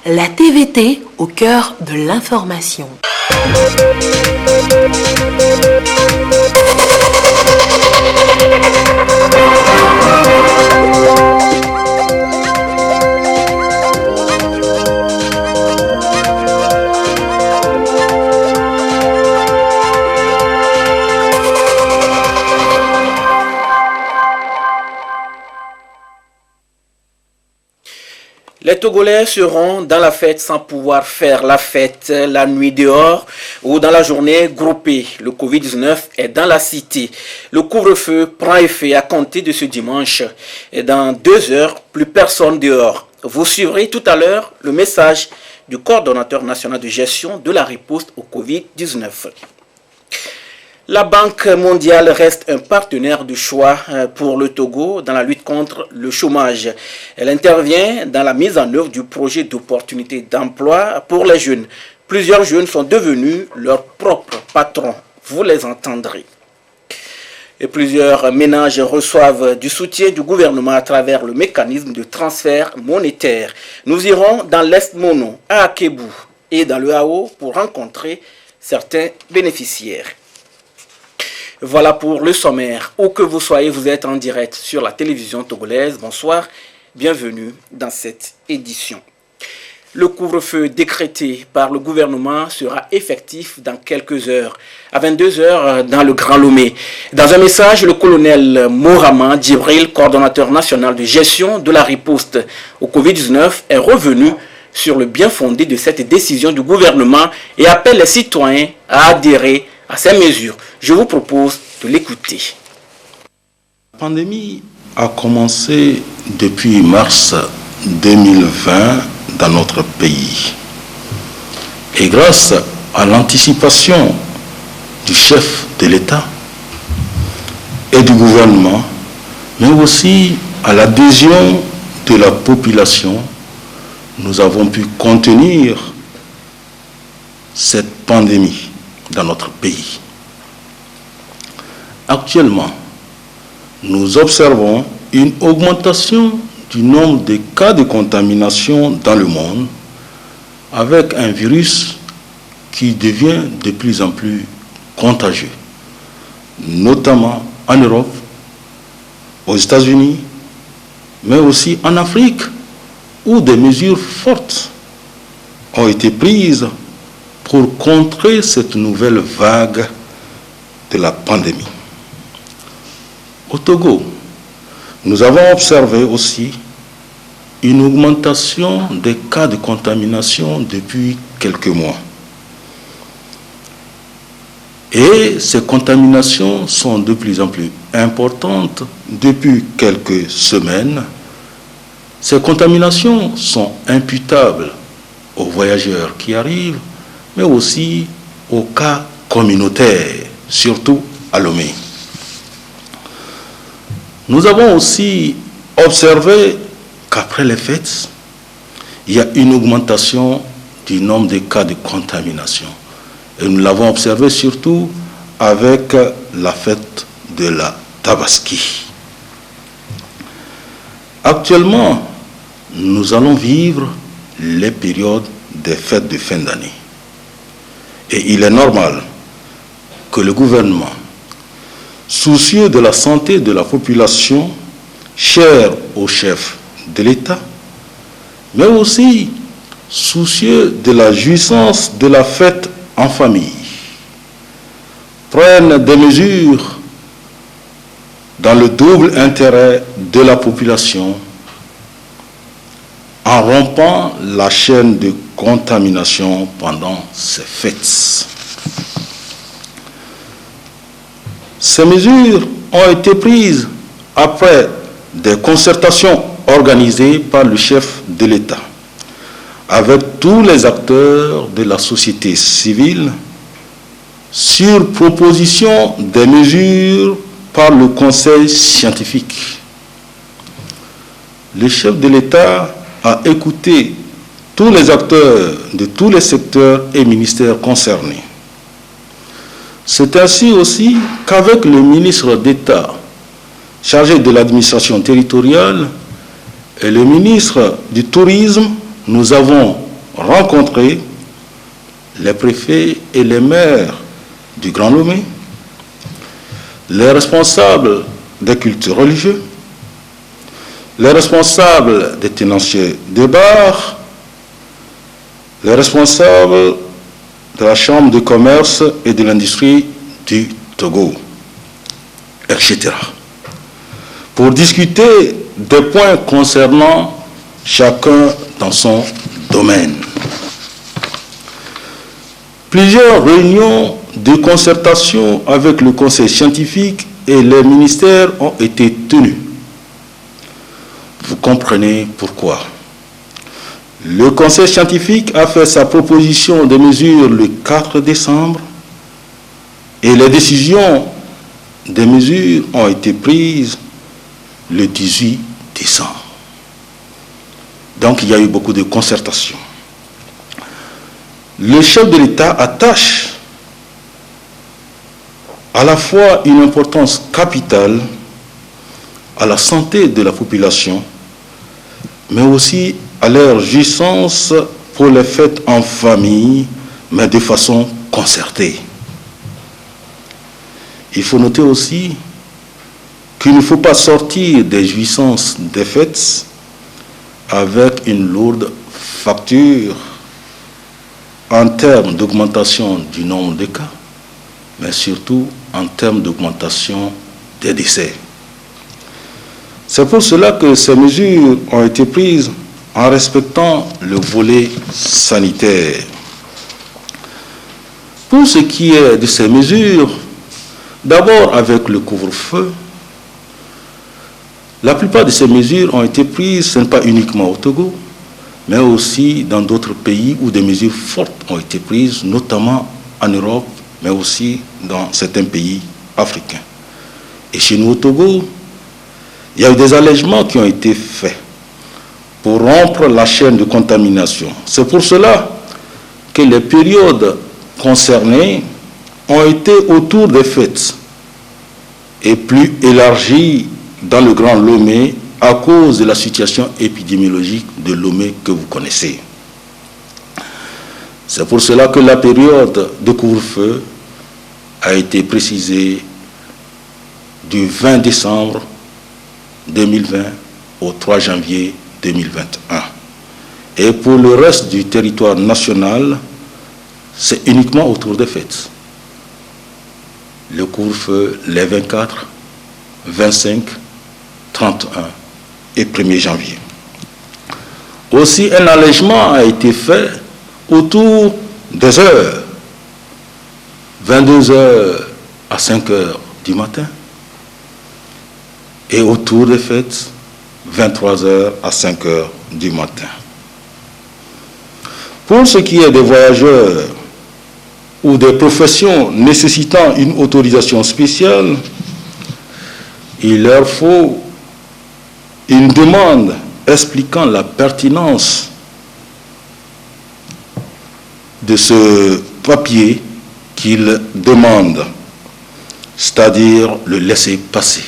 la TVT au cœur de l'information. Les Togolais seront dans la fête sans pouvoir faire la fête la nuit dehors ou dans la journée groupée. Le Covid-19 est dans la cité. Le couvre-feu prend effet à compter de ce dimanche. Et dans 2 heures, plus personne dehors. Vous suivrez tout à l'heure le message du coordonnateur national de gestion de la riposte au Covid-19. La Banque mondiale reste un partenaire de choix pour le Togo dans la lutte contre le chômage. Elle intervient dans la mise en œuvre du projet d'opportunité d'emploi pour les jeunes. Plusieurs jeunes sont devenus leurs propres patrons. Vous les entendrez. Et plusieurs ménages reçoivent du soutien du gouvernement à travers le mécanisme de transfert monétaire. Nous irons dans l'Est Mono, à Akebou et dans le Hao pour rencontrer certains bénéficiaires. Voilà pour le sommaire. Où que vous soyez, vous êtes en direct sur la télévision togolaise. Bonsoir, bienvenue dans cette édition. Le couvre-feu décrété par le gouvernement sera effectif dans quelques heures, à 22 heures dans le Grand Lomé. Dans un message, le colonel Morama Djibril, coordonnateur national de gestion de la riposte au Covid-19, est revenu sur le bien fondé de cette décision du gouvernement et appelle les citoyens à adhérer à ces mesures. Je vous propose de l'écouter. La pandémie a commencé depuis mars 2020 dans notre pays. Et grâce à l'anticipation du chef de l'État et du gouvernement, mais aussi à l'adhésion de la population, nous avons pu contenir cette pandémie dans notre pays. Actuellement, nous observons une augmentation du nombre de cas de contamination dans le monde avec un virus qui devient de plus en plus contagieux, notamment en Europe, aux États-Unis, mais aussi en Afrique, où des mesures fortes ont été prises pour contrer cette nouvelle vague de la pandémie. Au Togo, nous avons observé aussi une augmentation des cas de contamination depuis quelques mois. Et ces contaminations sont de plus en plus importantes depuis quelques semaines. Ces contaminations sont imputables aux voyageurs qui arrivent, mais aussi aux cas communautaires, surtout à Lomé. Nous avons aussi observé qu'après les fêtes, il y a une augmentation du nombre de cas de contamination. Et nous l'avons observé surtout avec la fête de la Tabaski. Actuellement, nous allons vivre les périodes des fêtes de fin d'année. Et il est normal que le gouvernement, soucieux de la santé de la population, cher au chef de l'État, mais aussi soucieux de la jouissance de la fête en famille, prenne des mesures dans le double intérêt de la population en rompant la chaîne de contamination pendant ces fêtes. Ces mesures ont été prises après des concertations organisées par le chef de l'État avec tous les acteurs de la société civile sur proposition des mesures par le Conseil scientifique. Le chef de l'État a écouté tous les acteurs de tous les secteurs et ministères concernés. C'est ainsi aussi qu'avec le ministre d'État chargé de l'administration territoriale et le ministre du Tourisme, nous avons rencontré les préfets et les maires du Grand Lomé, les responsables des cultes religieux, les responsables des tenanciers des bars, les responsables de la Chambre de commerce et de l'industrie du Togo, etc. pour discuter des points concernant chacun dans son domaine. Plusieurs réunions de concertation avec le conseil scientifique et les ministères ont été tenues. Vous comprenez pourquoi. Le conseil scientifique a fait sa proposition de mesures le 4 décembre et les décisions des mesures ont été prises le 18 décembre. Donc il y a eu beaucoup de concertation. Le chef de l'État attache à la fois une importance capitale à la santé de la population, mais aussi à leur jouissance pour les fêtes en famille, mais de façon concertée. Il faut noter aussi qu'il ne faut pas sortir des jouissances des fêtes avec une lourde facture en termes d'augmentation du nombre de cas, mais surtout en termes d'augmentation des décès. C'est pour cela que ces mesures ont été prises en respectant le volet sanitaire. Pour ce qui est de ces mesures, d'abord avec le couvre-feu, la plupart de ces mesures ont été prises, ce n'est pas uniquement au Togo, mais aussi dans d'autres pays où des mesures fortes ont été prises, notamment en Europe, mais aussi dans certains pays africains. Et chez nous au Togo, il y a eu des allègements qui ont été faits pour rompre la chaîne de contamination. C'est pour cela que les périodes concernées ont été autour des fêtes et plus élargies dans le Grand Lomé à cause de la situation épidémiologique de Lomé que vous connaissez. C'est pour cela que la période de couvre-feu a été précisée du 20 décembre 2020 au 3 janvier 2021. Et pour le reste du territoire national, c'est uniquement autour des fêtes. Le couvre-feu les 24, 25, 31 et 1er janvier. Aussi, un allègement a été fait autour des heures, 22 heures à 5 heures du matin, et autour des fêtes, 23 heures à 5 heures du matin. Pour ce qui est des voyageurs ou des professions nécessitant une autorisation spéciale, il leur faut une demande expliquant la pertinence de ce papier qu'ils demandent, c'est-à-dire le laissez-passer.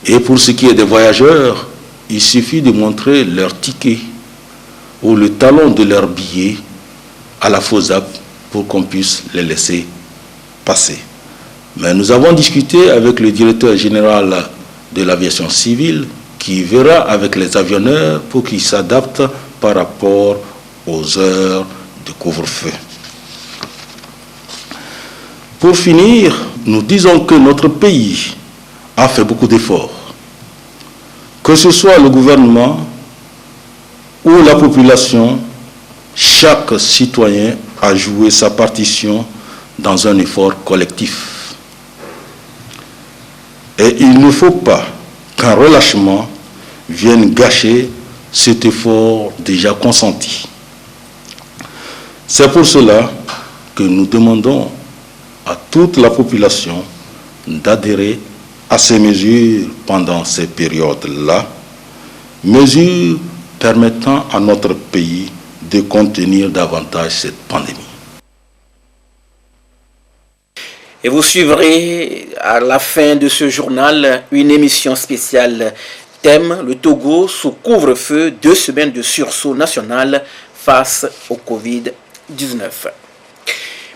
Et pour ce qui est des voyageurs, il suffit de montrer leur ticket ou le talon de leur billet à la FOSAP pour qu'on puisse les laisser passer. Mais nous avons discuté avec le directeur général de l'aviation civile qui verra avec les avionneurs pour qu'ils s'adaptent par rapport aux heures de couvre-feu. Pour finir, nous disons que notre pays a fait beaucoup d'efforts. Que ce soit le gouvernement ou la population, chaque citoyen a joué sa partition dans un effort collectif. Et il ne faut pas qu'un relâchement vienne gâcher cet effort déjà consenti. C'est pour cela que nous demandons à toute la population d'adhérer à ces mesures pendant ces périodes-là, mesures permettant à notre pays de contenir davantage cette pandémie. Et vous suivrez à la fin de ce journal une émission spéciale Thème, le Togo sous couvre-feu, 2 semaines de sursaut national face au Covid-19.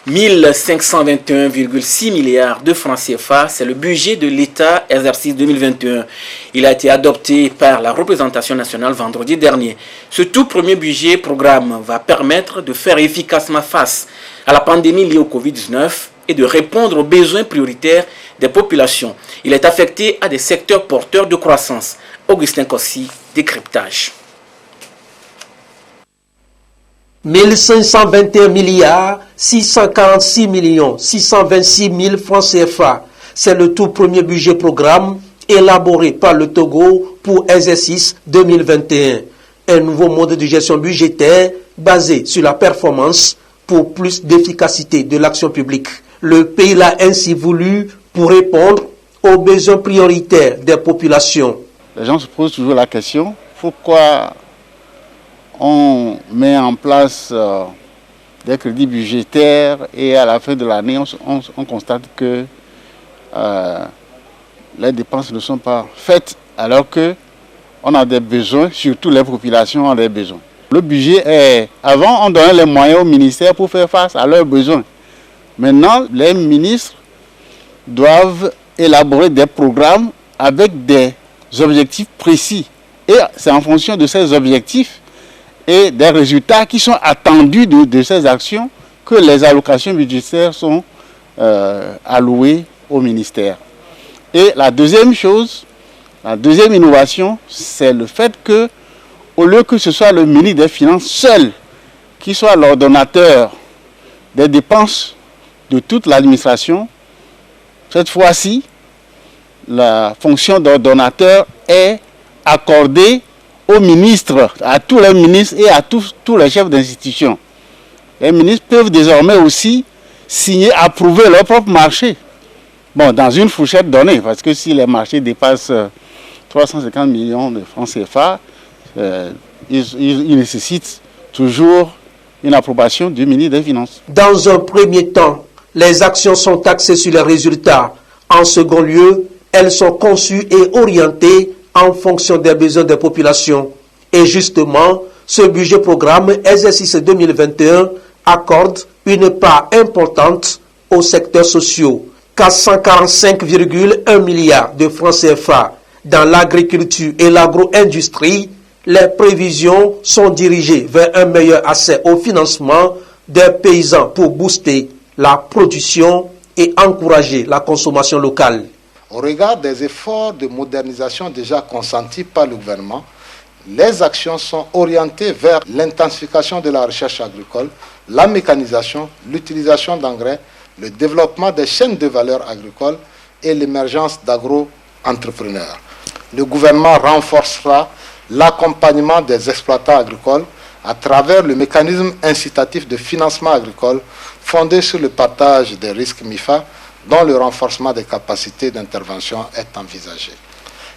1521,6 milliards de francs CFA, c'est le budget de l'État exercice 2021. Il a été adopté par la représentation nationale vendredi dernier. Ce tout premier budget programme va permettre de faire efficacement face à la pandémie liée au Covid-19 et de répondre aux besoins prioritaires des populations. Il est affecté à des secteurs porteurs de croissance. Augustin Kossi, décryptage. 1521 milliards 646 millions 626 000 francs CFA. C'est le tout premier budget programme élaboré par le Togo pour exercice 2021. Un nouveau mode de gestion budgétaire basé sur la performance pour plus d'efficacité de l'action publique. Le pays l'a ainsi voulu pour répondre aux besoins prioritaires des populations. Les gens se posent toujours la question, pourquoi on met en place des crédits budgétaires et à la fin de l'année, on constate que les dépenses ne sont pas faites alors qu'on a des besoins, surtout les populations ont des besoins. Le budget est... Avant, on donnait les moyens aux ministères pour faire face à leurs besoins. Maintenant, les ministres doivent élaborer des programmes avec des objectifs précis. Et c'est en fonction de ces objectifs et des résultats qui sont attendus de ces actions que les allocations budgétaires sont allouées au ministère. Et la deuxième chose, la deuxième innovation, c'est le fait que, au lieu que ce soit le ministre des Finances seul qui soit l'ordonnateur des dépenses de toute l'administration, cette fois-ci, la fonction d'ordonnateur est accordée aux ministres, à tous les ministres et à tous les chefs d'institution. Les ministres peuvent désormais aussi signer, approuver leur propre marché. Bon, dans une fourchette donnée, parce que si les marchés dépassent 350 millions de francs CFA, ils nécessitent toujours une approbation du ministre des Finances. Dans un premier temps, les actions sont axées sur les résultats. En second lieu, elles sont conçues et orientées en fonction des besoins des populations. Et justement, ce budget programme exercice 2021 accorde une part importante aux secteurs sociaux. 445,1 milliards de francs CFA dans l'agriculture et l'agro-industrie, les prévisions sont dirigées vers un meilleur accès au financement des paysans pour booster la production et encourager la consommation locale. Au regard des efforts de modernisation déjà consentis par le gouvernement, les actions sont orientées vers l'intensification de la recherche agricole, la mécanisation, l'utilisation d'engrais, le développement des chaînes de valeur agricoles et l'émergence d'agro-entrepreneurs. Le gouvernement renforcera l'accompagnement des exploitants agricoles à travers le mécanisme incitatif de financement agricole fondé sur le partage des risques MIFA, dont le renforcement des capacités d'intervention est envisagé.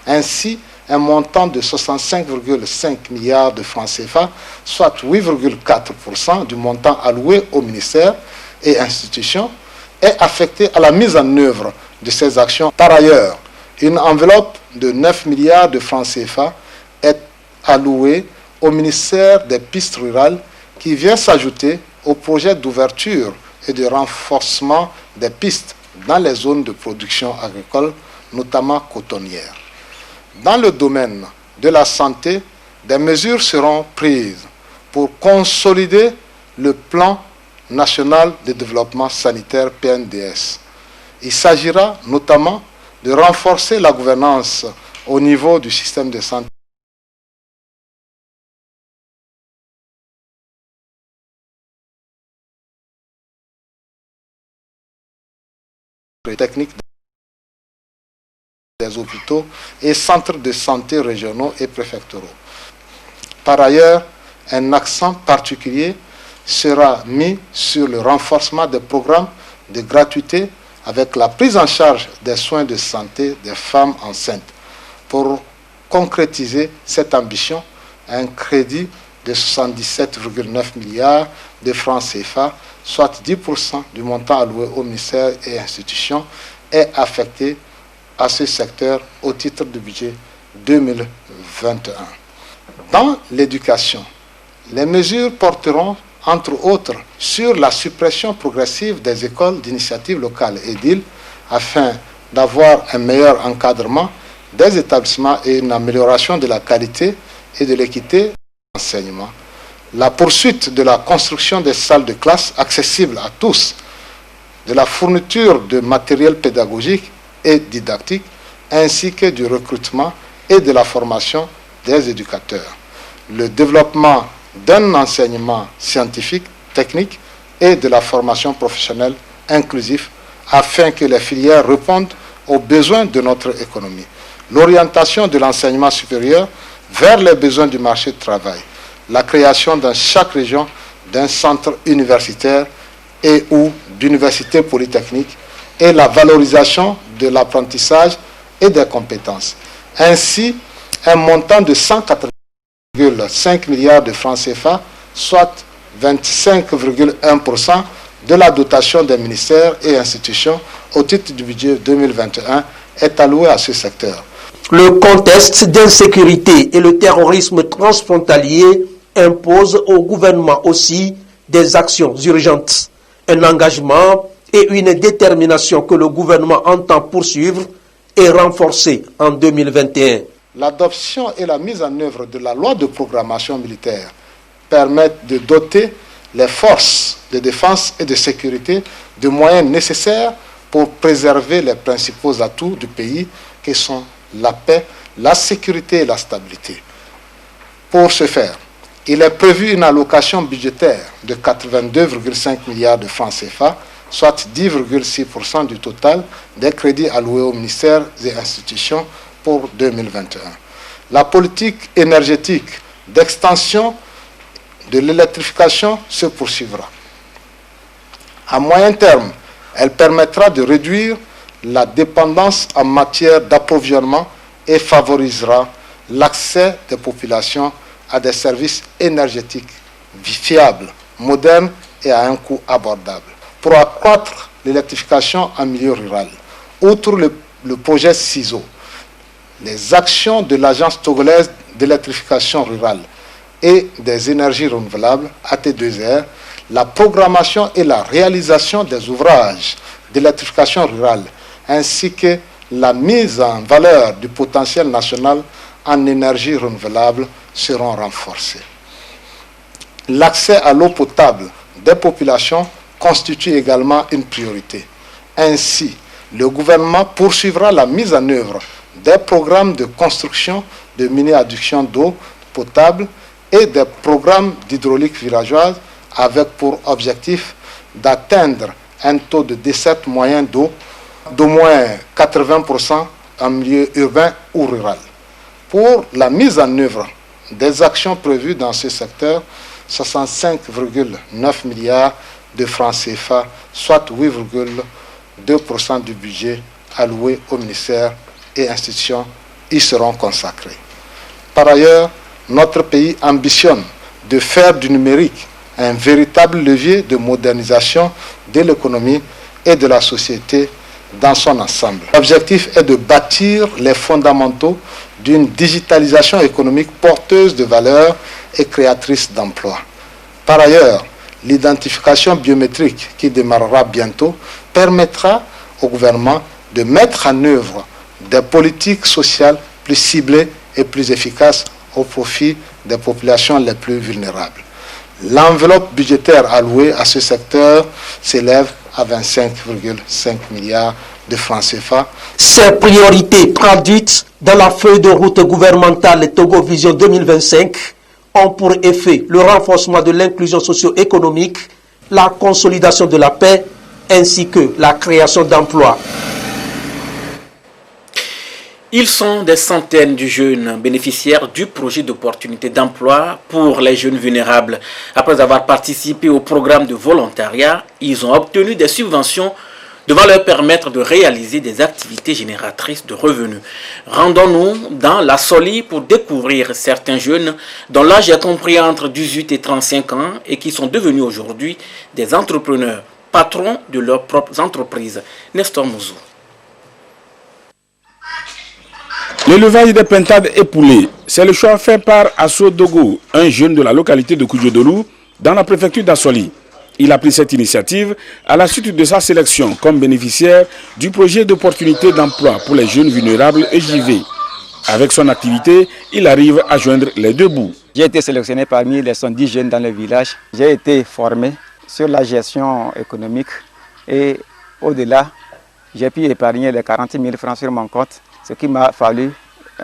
Ainsi, un montant de 65,5 milliards de francs CFA, soit 8,4% du montant alloué au ministère et institutions, est affecté à la mise en œuvre de ces actions. Par ailleurs, une enveloppe de 9 milliards de francs CFA est allouée au ministère des pistes rurales qui vient s'ajouter au projet d'ouverture et de renforcement des pistes dans les zones de production agricole, notamment cotonnières. Dans le domaine de la santé, des mesures seront prises pour consolider le plan national de développement sanitaire PNDS. Il s'agira notamment de renforcer la gouvernance au niveau du système de santé technique des hôpitaux et centres de santé régionaux et préfectoraux. Par ailleurs, un accent particulier sera mis sur le renforcement des programmes de gratuité avec la prise en charge des soins de santé des femmes enceintes. Pour concrétiser cette ambition, un crédit de 77,9 milliards de francs CFA, soit 10% du montant alloué au ministère et institutions, est affecté à ce secteur au titre du budget 2021. Dans l'éducation, les mesures porteront entre autres sur la suppression progressive des écoles d'initiative locale EDIL afin d'avoir un meilleur encadrement des établissements et une amélioration de la qualité et de l'équité de l'enseignement. La poursuite de la construction des salles de classe accessibles à tous, de la fourniture de matériel pédagogique et didactique, ainsi que du recrutement et de la formation des éducateurs. Le développement d'un enseignement scientifique, technique et de la formation professionnelle inclusif afin que les filières répondent aux besoins de notre économie. L'orientation de l'enseignement supérieur vers les besoins du marché du travail. La création dans chaque région d'un centre universitaire et ou d'université polytechnique et la valorisation de l'apprentissage et des compétences. Ainsi, un montant de 180,5 milliards de francs CFA, soit 25,1% de la dotation des ministères et institutions au titre du budget 2021 est alloué à ce secteur. Le contexte d'insécurité et le terrorisme transfrontalier imposent au gouvernement aussi des actions urgentes, un engagement et une détermination que le gouvernement entend poursuivre et renforcer en 2021. L'adoption et la mise en œuvre de la loi de programmation militaire permettent de doter les forces de défense et de sécurité de moyens nécessaires pour préserver les principaux atouts du pays qui sont la paix, la sécurité et la stabilité. Pour ce faire, il est prévu une allocation budgétaire de 82,5 milliards de francs CFA, soit 10,6% du total des crédits alloués aux ministères et institutions pour 2021. La politique énergétique d'extension de l'électrification se poursuivra. À moyen terme, elle permettra de réduire la dépendance en matière d'approvisionnement et favorisera l'accès des populations à des services énergétiques fiables, modernes et à un coût abordable. Pour accroître l'électrification en milieu rural, outre le projet CISO, les actions de l'Agence togolaise d'électrification rurale et des énergies renouvelables, AT2R, la programmation et la réalisation des ouvrages d'électrification rurale, ainsi que la mise en valeur du potentiel national en énergie renouvelable seront renforcées. L'accès à l'eau potable des populations constitue également une priorité. Ainsi, le gouvernement poursuivra la mise en œuvre des programmes de construction de mini-adduction d'eau potable et des programmes d'hydraulique villageoise avec pour objectif d'atteindre un taux de desserte moyen d'eau d'au moins 80% en milieu urbain ou rural. Pour la mise en œuvre des actions prévues dans ce secteur, 65,9 milliards de francs CFA, soit 8,2% du budget alloué aux ministères et institutions, y seront consacrés. Par ailleurs, notre pays ambitionne de faire du numérique un véritable levier de modernisation de l'économie et de la société dans son ensemble. L'objectif est de bâtir les fondamentaux d'une digitalisation économique porteuse de valeur et créatrice d'emplois. Par ailleurs, l'identification biométrique qui démarrera bientôt permettra au gouvernement de mettre en œuvre des politiques sociales plus ciblées et plus efficaces au profit des populations les plus vulnérables. L'enveloppe budgétaire allouée à ce secteur s'élève à 25,5 milliards de francs CFA. Ces priorités traduites dans la feuille de route gouvernementale Togo Vision 2025 ont pour effet le renforcement de l'inclusion socio-économique, la consolidation de la paix ainsi que la création d'emplois. Ils sont des centaines de jeunes bénéficiaires du projet d'opportunité d'emploi pour les jeunes vulnérables. Après avoir participé au programme de volontariat, ils ont obtenu des subventions devant leur permettre de réaliser des activités génératrices de revenus. Rendons-nous dans la Soli pour découvrir certains jeunes dont l'âge est compris entre 18 et 35 ans et qui sont devenus aujourd'hui des entrepreneurs, patrons de leurs propres entreprises. Nestor Mouzou. L'élevage des pintades et poulets, c'est le choix fait par Asso Dogo, un jeune de la localité de Koudiodolou, dans la préfecture d'Assoli. Il a pris cette initiative à la suite de sa sélection comme bénéficiaire du projet d'opportunité d'emploi pour les jeunes vulnérables EJV. Avec son activité, il arrive à joindre les deux bouts. J'ai été sélectionné parmi les 110 jeunes dans le village. J'ai été formé sur la gestion économique et au-delà, j'ai pu épargner les 40 000 francs sur mon compte, ce qui m'a fallu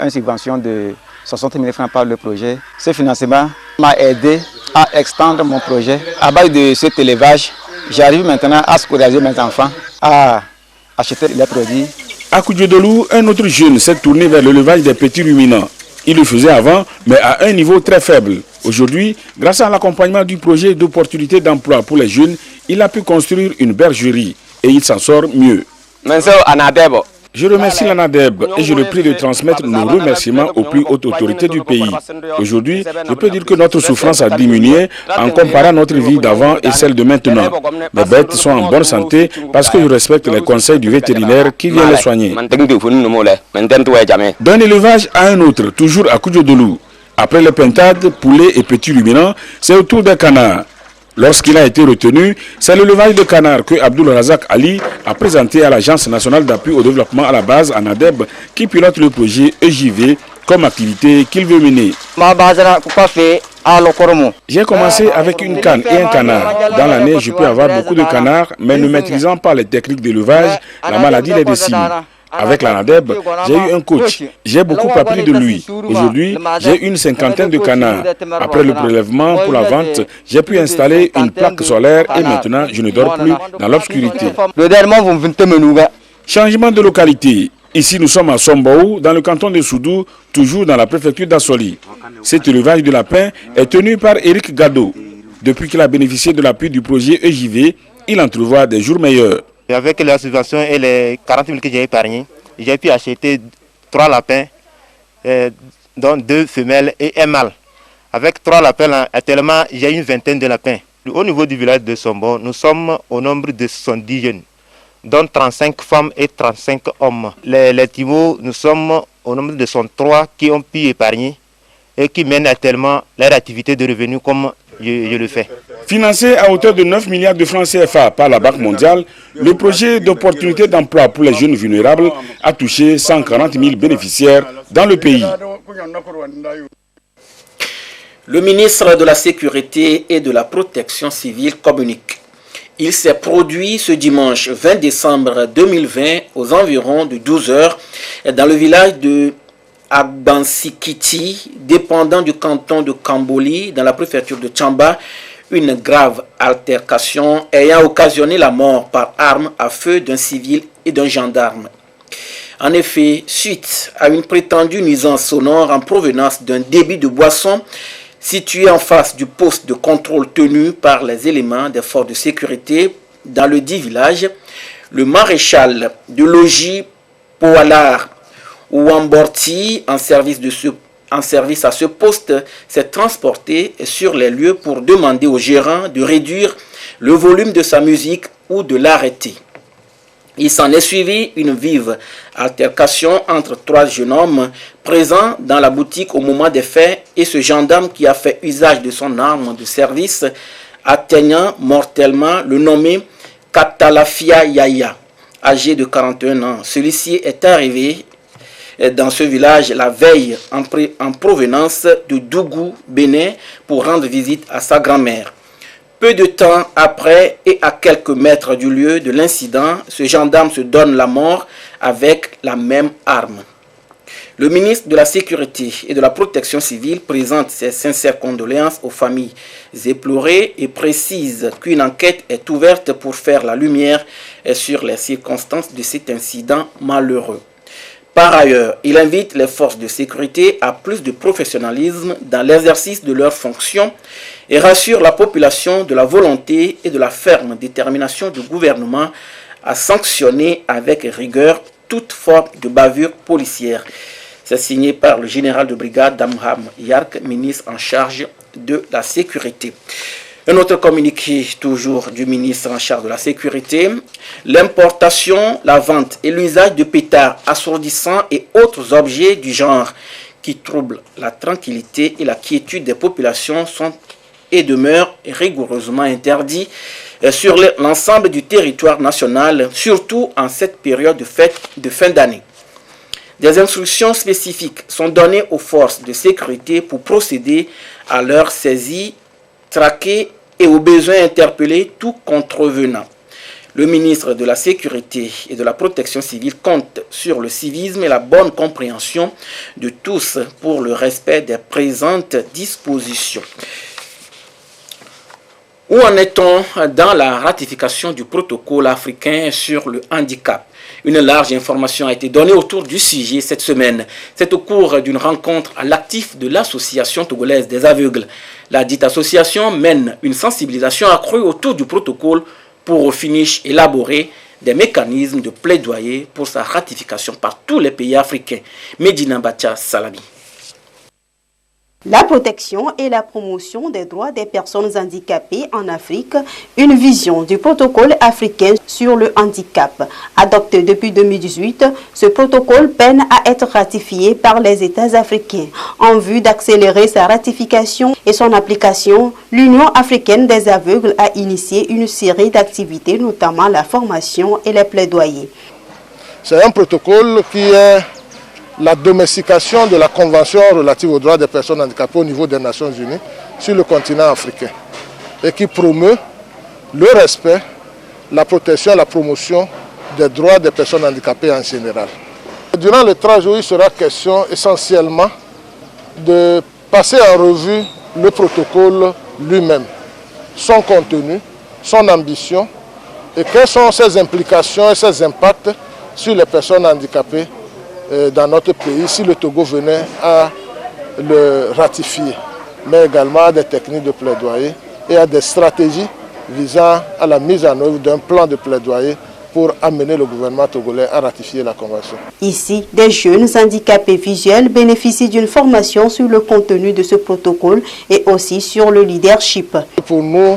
une subvention de 60 000 francs par le projet. Ce financement m'a aidé à extendre mon projet. À base de cet élevage, j'arrive maintenant à scolariser mes enfants, à acheter les produits. À Koudiodolou, un autre jeune s'est tourné vers l'élevage des petits ruminants. Il le faisait avant, mais à un niveau très faible. Aujourd'hui, grâce à l'accompagnement du projet d'opportunité d'emploi pour les jeunes, il a pu construire une bergerie et il s'en sort mieux. Je remercie l'ANADEB et je le prie de transmettre nos remerciements aux plus hautes autorités du pays. Aujourd'hui, je peux dire que notre souffrance a diminué en comparant notre vie d'avant et celle de maintenant. Les bêtes sont en bonne santé parce que je respecte les conseils du vétérinaire qui vient les soigner. D'un élevage à un autre, toujours à Koudiodolou. Après les pintades, poulets et petits ruminants, c'est au tour des canards. Lorsqu'il a été retenu, c'est l'élevage de canards que Abdul Razak Ali a présenté à l'Agence nationale d'appui au développement à la base, ANADEB, qui pilote le projet EJV comme activité qu'il veut mener. J'ai commencé avec une canne et un canard. Dans l'année, je peux avoir beaucoup de canards, mais ne maîtrisant pas les techniques d'élevage, la maladie les décime. Avec l'ANADEB, j'ai eu un coach. J'ai beaucoup appris de lui. Aujourd'hui, j'ai une cinquantaine de canards. Après le prélèvement pour la vente, j'ai pu installer une plaque solaire et maintenant, je ne dors plus dans l'obscurité. Changement de localité. Ici, nous sommes à Sombaou, dans le canton de Soudou, toujours dans la préfecture d'Assoli. Cet élevage de lapins est tenu par Eric Gado. Depuis qu'il a bénéficié de l'appui du projet EJV, il entrevoit des jours meilleurs. Et avec la subvention et les 40 000 que j'ai épargnés, j'ai pu acheter 3 lapins, dont 2 femelles et un mâle. Avec 3 lapins, actuellement, j'ai une vingtaine de lapins. Au niveau du village de Sombo, nous sommes au nombre de 70 jeunes, dont 35 femmes et 35 hommes. Les Timos, nous sommes au nombre de 103 qui ont pu épargner et qui mènent actuellement leur activité de revenus comme je le fais. Financé à hauteur de 9 milliards de francs CFA par la Banque mondiale, le projet d'opportunité d'emploi pour les jeunes vulnérables a touché 140 000 bénéficiaires dans le pays. Le ministre de la Sécurité et de la Protection civile communique. Il s'est produit ce dimanche 20 décembre 2020 aux environs de 12 heures dans le village de Agbansikiti, dépendant du canton de Kamboli, dans la préfecture de Tchamba, une grave altercation ayant occasionné la mort par arme à feu d'un civil et d'un gendarme. En effet, suite à une prétendue nuisance sonore en provenance d'un débit de boisson situé en face du poste de contrôle tenu par les éléments des forces de sécurité dans le dit village, le maréchal de logis Poalar Ouamborti, en service à ce poste, s'est transporté sur les lieux pour demander au gérant de réduire le volume de sa musique ou de l'arrêter. Il s'en est suivi une vive altercation entre 3 jeunes hommes présents dans la boutique au moment des faits et ce gendarme qui a fait usage de son arme de service, atteignant mortellement le nommé Katalafia Yaya, âgé de 41 ans. Celui-ci est arrivé dans ce village la veille en provenance de Dougou, Bénin, pour rendre visite à sa grand-mère. Peu de temps après et à quelques mètres du lieu de l'incident, ce gendarme se donne la mort avec la même arme. Le ministre de la Sécurité et de la Protection civile présente ses sincères condoléances aux familles éplorées et précise qu'une enquête est ouverte pour faire la lumière sur les circonstances de cet incident malheureux. Par ailleurs, il invite les forces de sécurité à plus de professionnalisme dans l'exercice de leurs fonctions et rassure la population de la volonté et de la ferme détermination du gouvernement à sanctionner avec rigueur toute forme de bavure policière. C'est signé par le général de brigade Damham Yark, ministre en charge de la sécurité. Un autre communiqué, toujours du ministre en charge de la sécurité, l'importation, la vente et l'usage de pétards assourdissants et autres objets du genre qui troublent la tranquillité et la quiétude des populations sont et demeurent rigoureusement interdits sur l'ensemble du territoire national, surtout en cette période de fête de fin d'année. Des instructions spécifiques sont données aux forces de sécurité pour procéder à leur saisie, traquer et au besoin interpeller tout contrevenant. Le ministre de la Sécurité et de la Protection civile compte sur le civisme et la bonne compréhension de tous pour le respect des présentes dispositions. Où en est-on dans la ratification du protocole africain sur le handicap? Une large information a été donnée autour du sujet cette semaine. C'est au cours d'une rencontre à l'actif de l'Association togolaise des aveugles. La dite association mène une sensibilisation accrue autour du protocole pour au finish élaborer des mécanismes de plaidoyer pour sa ratification par tous les pays africains. Medina Bacha Salami. La protection et la promotion des droits des personnes handicapées en Afrique, une vision du protocole africain sur le handicap. Adopté depuis 2018, ce protocole peine à être ratifié par les États africains. En vue d'accélérer sa ratification et son application, l'Union africaine des aveugles a initié une série d'activités, notamment la formation et les plaidoyers. C'est un protocole qui est la domestication de la Convention relative aux droits des personnes handicapées au niveau des Nations Unies sur le continent africain et qui promeut le respect, la protection et la promotion des droits des personnes handicapées en général. Durant les 3 jours, il sera question essentiellement de passer en revue le protocole lui-même, son contenu, son ambition et quelles sont ses implications et ses impacts sur les personnes handicapées dans notre pays si le Togo venait à le ratifier, mais également à des techniques de plaidoyer et à des stratégies visant à la mise en œuvre d'un plan de plaidoyer pour amener le gouvernement togolais à ratifier la Convention. Ici, des jeunes handicapés visuels bénéficient d'une formation sur le contenu de ce protocole et aussi sur le leadership. Pour nous,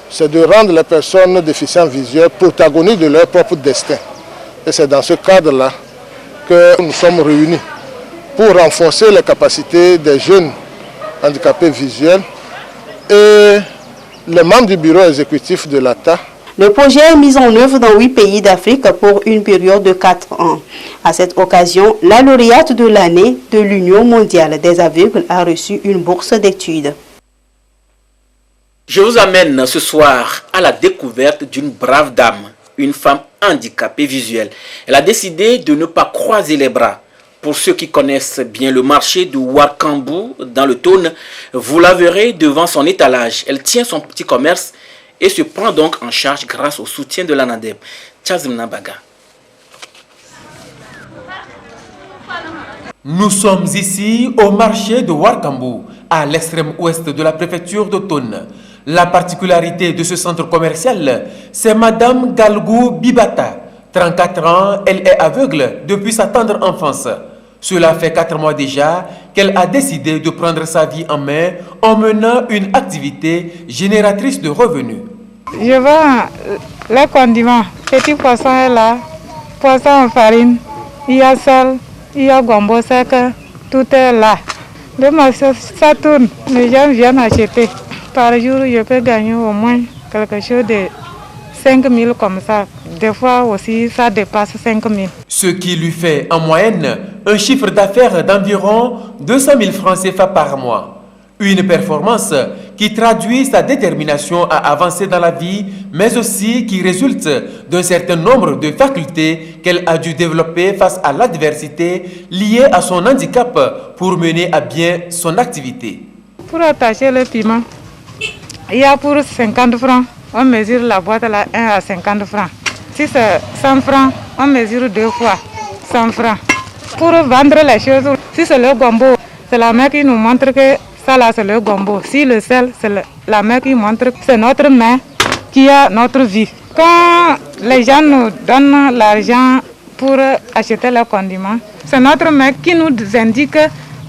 c'est de rendre les personnes déficientes visuelles protagonistes de leur propre destin. Et c'est dans ce cadre-là que nous sommes réunis pour renforcer les capacités des jeunes handicapés visuels et les membres du bureau exécutif de l'ATA. Le projet est mis en œuvre dans 8 pays d'Afrique pour une période de 4 ans. À cette occasion, la lauréate de l'année de l'Union mondiale des aveugles a reçu une bourse d'études. Je vous amène ce soir à la découverte d'une brave dame, une femme handicapée visuelle. Elle a décidé de ne pas croiser les bras. Pour ceux qui connaissent bien le marché de Ouarkambou dans le Tone, vous la verrez devant son étalage. Elle tient son petit commerce et se prend donc en charge grâce au soutien de l'ANADEB. Tchazim Nabaga. Nous sommes ici au marché de Ouarkambou, à l'extrême ouest de la préfecture de Tone. La particularité de ce centre commercial, c'est Madame Galgou Bibata. 34 ans, elle est aveugle depuis sa tendre enfance. Cela fait 4 mois déjà qu'elle a décidé de prendre sa vie en main en menant une activité génératrice de revenus. Je vends les condiments. Petit poisson est là, poisson en farine, il y a sel, il y a gombo sec, tout est là. Le marché, ça tourne, les gens viennent acheter. Par jour, je peux gagner au moins quelque chose de 5 000 comme ça. Des fois aussi, ça dépasse 5 000. Ce qui lui fait en moyenne un chiffre d'affaires d'environ 200 000 francs CFA par mois. Une performance qui traduit sa détermination à avancer dans la vie, mais aussi qui résulte d'un certain nombre de facultés qu'elle a dû développer face à l'adversité liée à son handicap pour mener à bien son activité. Pour attacher le piment, il y a pour 50 francs, on mesure la boîte là 1 à 50 francs. Si c'est 100 francs, on mesure 2 fois 100 francs. Pour vendre les choses, si c'est le gombo, c'est la main qui nous montre que ça là c'est le gombo. Si le sel, c'est la main qui montre que c'est notre main qui a notre vie. Quand les gens nous donnent l'argent pour acheter les condiments, c'est notre main qui nous indique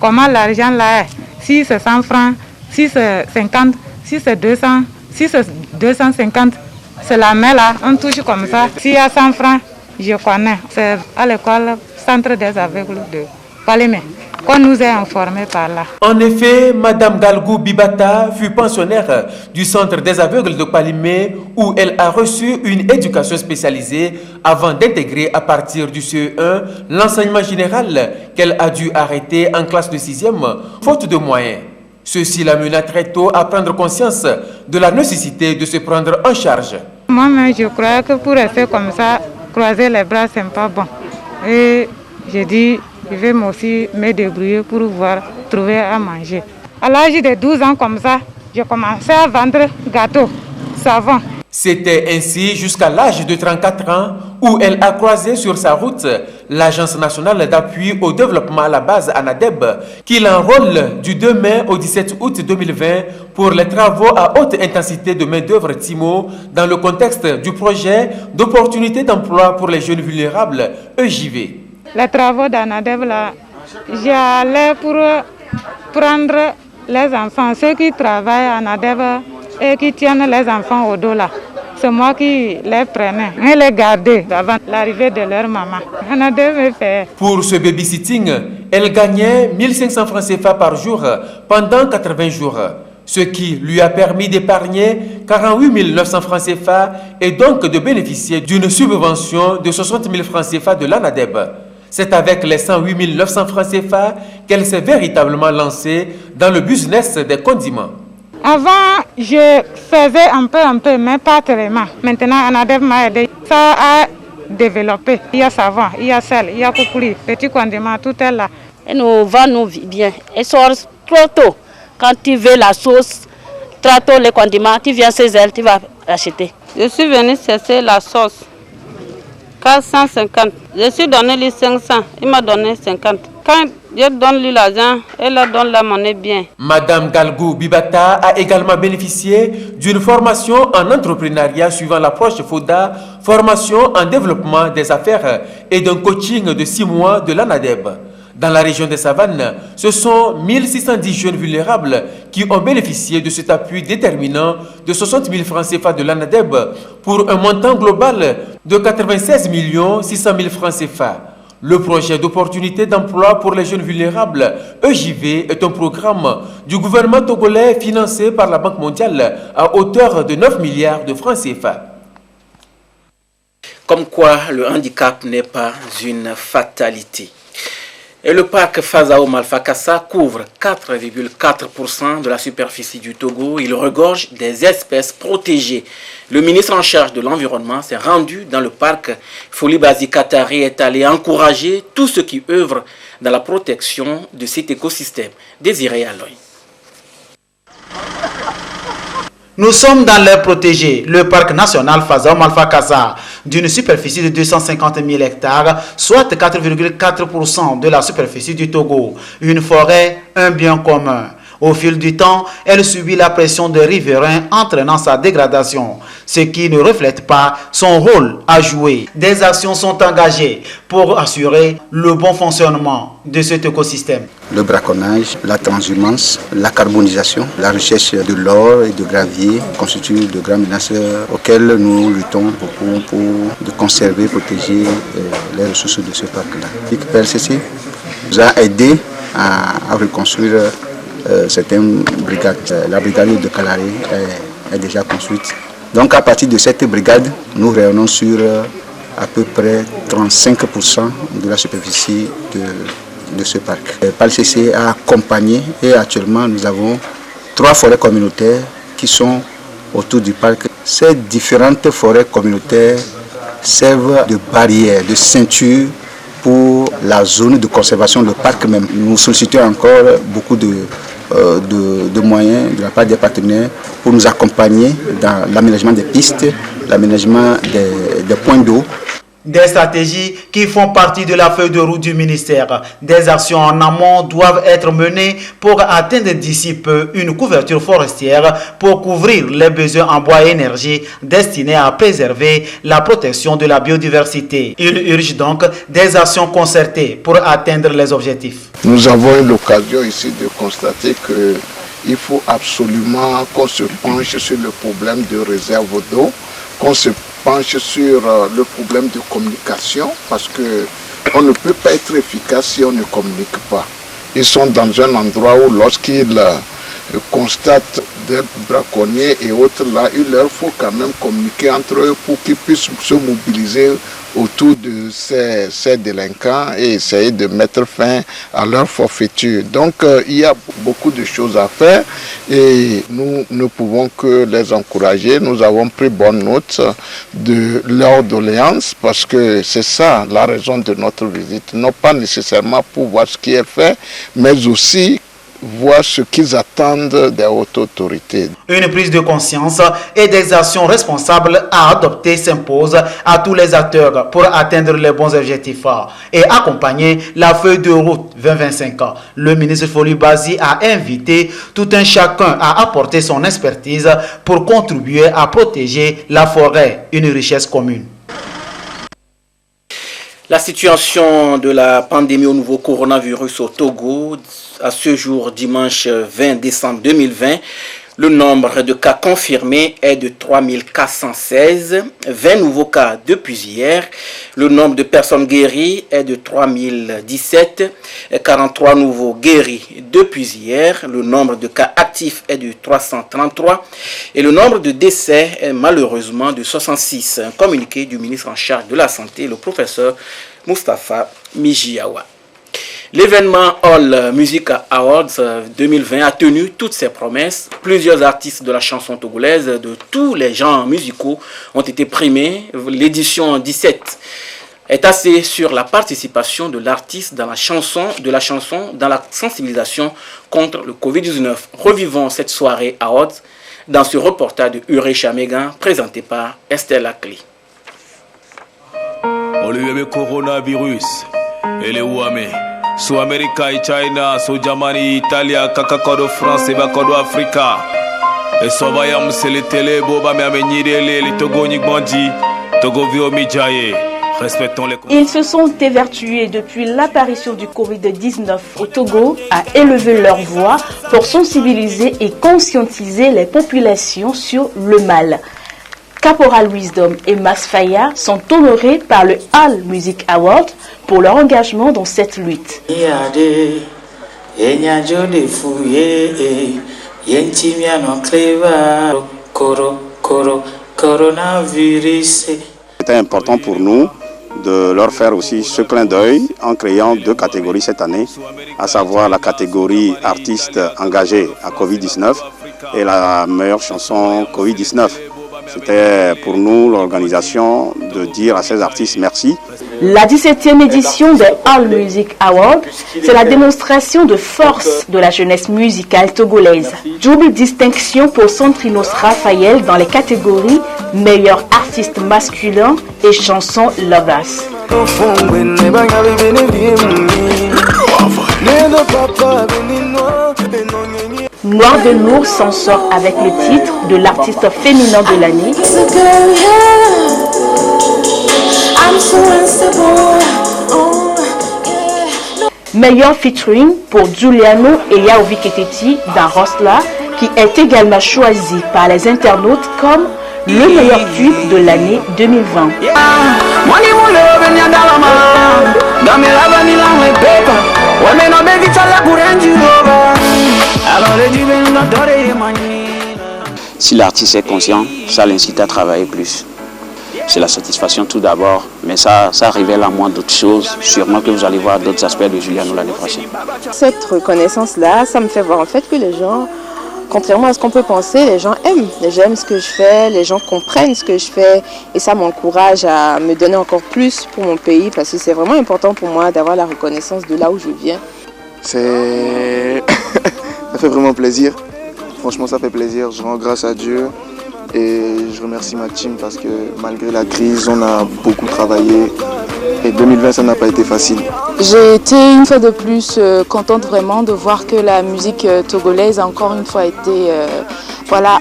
comment l'argent là est. Si c'est 100 francs, si c'est 50, si c'est 200, Si c'est 250, c'est la main là, on touche comme ça. S'il y a 100 francs, je connais. C'est à l'école Centre des aveugles de Palimé qu'on nous a informés par là. En effet, Madame Galgou Bibata fut pensionnaire du Centre des aveugles de Palimé où elle a reçu une éducation spécialisée avant d'intégrer à partir du CE1 l'enseignement général qu'elle a dû arrêter en classe de 6e, faute de moyens. Ceci l'amena très tôt à prendre conscience de la nécessité de se prendre en charge. Moi-même, je crois que pour rester comme ça, croiser les bras, c'est pas bon. Et j'ai dit, je vais aussi me débrouiller pour pouvoir trouver à manger. À l'âge de 12 ans comme ça, j'ai commencé à vendre gâteaux, savon. C'était ainsi jusqu'à l'âge de 34 ans où elle a croisé sur sa route l'Agence nationale d'appui au développement à la base ANADEB qui l'enrôle du 2 mai au 17 août 2020 pour les travaux à haute intensité de main-d'œuvre TIMO dans le contexte du projet d'opportunité d'emploi pour les jeunes vulnérables EJV. Les travaux d'ANADEB là, j'allais pour prendre les enfants, ceux qui travaillent à ANADEB et qui tiennent les enfants au dos là. C'est moi qui les prenais et les gardais avant l'arrivée de leur maman. ANADEB me fait. Pour ce babysitting, elle gagnait 1500 francs CFA par jour pendant 80 jours, ce qui lui a permis d'épargner 48 900 francs CFA et donc de bénéficier d'une subvention de 60 000 francs CFA de l'ANADEB. C'est avec les 108 900 francs CFA qu'elle s'est véritablement lancée dans le business des condiments. Avant, je faisais un peu, mais pas tellement. Maintenant, ANADEB m'a aidé. Ça a développé. Il y a savon, il y a sel, il y a coucoulis, petits condiments, tout est là. Et nous vendons bien. Et sort trop tôt. Quand tu veux la sauce, trop tôt les condiments, tu viens chez elle, tu vas acheter. Je suis venue chercher la sauce. 450. Je suis donné les 500. Il m'a donné 50. Quand je donne lui l'argent, elle donne la monnaie bien. Madame Galgou Bibata a également bénéficié d'une formation en entrepreneuriat suivant l'approche FODA, formation en développement des affaires et d'un coaching de 6 mois de l'ANADEB. Dans la région des Savanes, ce sont 1610 jeunes vulnérables qui ont bénéficié de cet appui déterminant de 60 000 francs CFA de l'ANADEB pour un montant global de 96 600 000 francs CFA. Le projet d'opportunité d'emploi pour les jeunes vulnérables, EJV, est un programme du gouvernement togolais financé par la Banque mondiale à hauteur de 9 milliards de francs CFA. Comme quoi, le handicap n'est pas une fatalité. Et le parc Fazao Malfakassa couvre 4,4% de la superficie du Togo. Il regorge des espèces protégées. Le ministre en charge de l'environnement s'est rendu dans le parc. Folibazi Katari est allé encourager tous ceux qui œuvrent dans la protection de cet écosystème. Désiré Aloy. Nous sommes dans l'air protégé, le parc national Fazao Malfakassa, d'une superficie de 250 000 hectares, soit 4,4% de la superficie du Togo. Une forêt, un bien commun. Au fil du temps, elle subit la pression des riverains entraînant sa dégradation, ce qui ne reflète pas son rôle à jouer. Des actions sont engagées pour assurer le bon fonctionnement de cet écosystème. Le braconnage, la transhumance, la carbonisation, la recherche de l'or et de gravier constituent de grandes menaces auxquelles nous luttons beaucoup pour conserver, protéger les ressources de ce parc-là. Le PLCC nous a aidé à reconstruire certaines brigades. La brigade de Kalari est déjà construite. Donc à partir de cette brigade, nous rayonnons sur à peu près 35% de la superficie de ce parc. Le PALCC a accompagné et actuellement nous avons 3 forêts communautaires qui sont autour du parc. Ces différentes forêts communautaires servent de barrière, de ceinture pour la zone de conservation, le parc même. Nous sollicitons encore beaucoup de moyens de la part des partenaires pour nous accompagner dans l'aménagement des pistes, l'aménagement des points d'eau. Des stratégies qui font partie de la feuille de route du ministère. Des actions en amont doivent être menées pour atteindre d'ici peu une couverture forestière pour couvrir les besoins en bois et énergie destinés à préserver la protection de la biodiversité. Il urge donc des actions concertées pour atteindre les objectifs. Nous avons eu l'occasion ici de constater que il faut absolument qu'on se penche sur le problème de réserve d'eau, qu'on se penche sur le problème de communication, parce qu'on ne peut pas être efficace si on ne communique pas. Ils sont dans un endroit où lorsqu'ils constatent des braconniers et autres là, il leur faut quand même communiquer entre eux pour qu'ils puissent se mobiliser autour de ces délinquants et essayer de mettre fin à leur forfaiture. Donc il y a beaucoup de choses à faire et nous ne pouvons que les encourager. Nous avons pris bonne note de leur doléance parce que c'est ça la raison de notre visite. Non pas nécessairement pour voir ce qui est fait, mais aussi voir ce qu'ils attendent des hautes autorités. Une prise de conscience et des actions responsables à adopter s'impose à tous les acteurs pour atteindre les bons objectifs et accompagner la feuille de route 2025. Le ministre Folu Bazi a invité tout un chacun à apporter son expertise pour contribuer à protéger la forêt, une richesse commune. La situation de la pandémie au nouveau coronavirus au Togo, à ce jour, dimanche 20 décembre 2020, le nombre de cas confirmés est de 3416, 20 nouveaux cas depuis hier. Le nombre de personnes guéries est de 3017, 43 nouveaux guéris depuis hier. Le nombre de cas actifs est de 333 et le nombre de décès est malheureusement de 66. Un communiqué du ministre en charge de la Santé, le professeur Moustapha Mijiawa. L'événement All Music Awards 2020 a tenu toutes ses promesses. Plusieurs artistes de la chanson togolaise de tous les genres musicaux ont été primés. L'édition 17 est axée sur la participation de l'artiste dans la chanson, dans la sensibilisation contre le Covid-19. Revivons cette soirée Awards dans ce reportage de Uré Chamégan présenté par Estelle Laclé. Olivier coronavirus et les Ouamé. Sous America et China, sous Germany, Italia, Kakakodo France et Bakodo Africa. Et Sovayam, c'est les télé, Boba, Meamenyirele, les Togo Nigbandi, Togo Viomijaye. Respectons les. Ils se sont évertués depuis l'apparition du Covid-19 au Togo à élever leur voix pour sensibiliser et conscientiser les populations sur le mal. Caporal Wisdom et Max Faya sont honorés par le All Music Award pour leur engagement dans cette lutte. C'était important pour nous de leur faire aussi ce clin d'œil en créant deux catégories cette année, à savoir la catégorie artiste engagé à Covid-19 et la meilleure chanson Covid-19. C'était pour nous l'organisation de dire à ces artistes merci. La 17e édition des All Music Awards, c'est la démonstration de force de la jeunesse musicale togolaise. Double distinction pour Centrinos Raphaël dans les catégories meilleur artiste masculin et chanson Lovers. Noir de Lourd s'en sort avec le titre de l'artiste féminin de l'année. Meilleur featuring pour Giuliano et Yaovi Keteti dans Rosla, qui est également choisi par les internautes comme le meilleur tube de l'année 2020. Si l'artiste est conscient, ça l'incite à travailler plus. C'est la satisfaction tout d'abord, mais ça révèle à moi d'autres choses. Sûrement que vous allez voir d'autres aspects de Giuliano l'année prochaine. Cette reconnaissance-là, ça me fait voir en fait que les gens, contrairement à ce qu'on peut penser, les gens aiment. Les gens aiment ce que je fais, les gens comprennent ce que je fais et ça m'encourage à me donner encore plus pour mon pays parce que c'est vraiment important pour moi d'avoir la reconnaissance de là où je viens. Ça fait vraiment plaisir. Franchement, ça fait plaisir. Je rends grâce à Dieu et je remercie ma team parce que malgré la crise, on a beaucoup travaillé et 2020, ça n'a pas été facile. J'ai été une fois de plus contente vraiment de voir que la musique togolaise a encore une fois été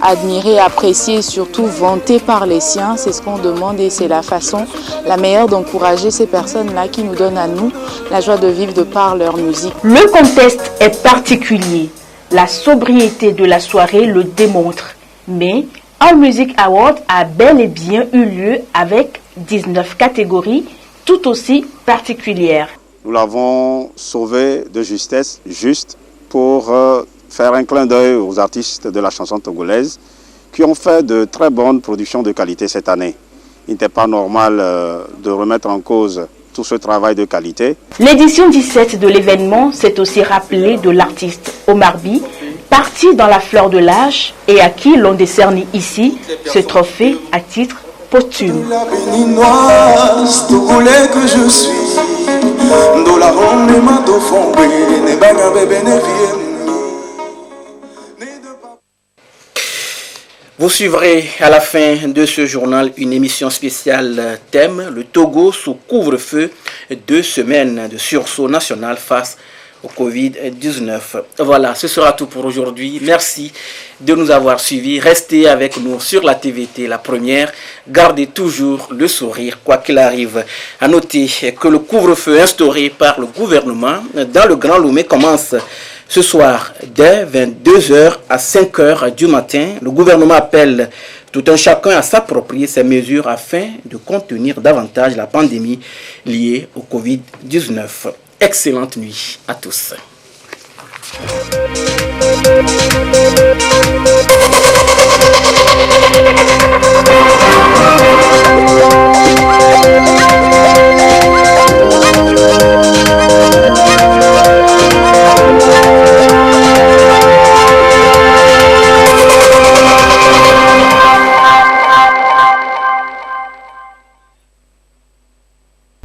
admirée, appréciée et surtout vantée par les siens. C'est ce qu'on demande et c'est la façon la meilleure d'encourager ces personnes-là qui nous donnent à nous la joie de vivre de par leur musique. Le contexte est particulier. La sobriété de la soirée le démontre. Mais All Music Award a bel et bien eu lieu avec 19 catégories tout aussi particulières. Nous l'avons sauvé de justesse, juste pour faire un clin d'œil aux artistes de la chanson togolaise qui ont fait de très bonnes productions de qualité cette année. Il n'était pas normal de remettre en cause tout ce travail de qualité. L'édition 17 de l'événement s'est aussi rappelée de l'artiste Omar By, parti dans la fleur de l'âge et à qui l'on décerne ici ce trophée à titre posthume. La béninoise, togolais que je suis, Vous suivrez à la fin de ce journal une émission spéciale thème le Togo sous couvre-feu, 2 semaines de sursaut national face au Covid-19. Voilà, ce sera tout pour aujourd'hui. Merci de nous avoir suivis. Restez avec nous sur la TVT, la première. Gardez toujours le sourire, quoi qu'il arrive. À noter que le couvre-feu instauré par le gouvernement dans le Grand Lomé commence ce soir dès 22h à 5h du matin. Le gouvernement appelle tout un chacun à s'approprier ces mesures afin de contenir davantage la pandémie liée au Covid-19. Excellente nuit à tous.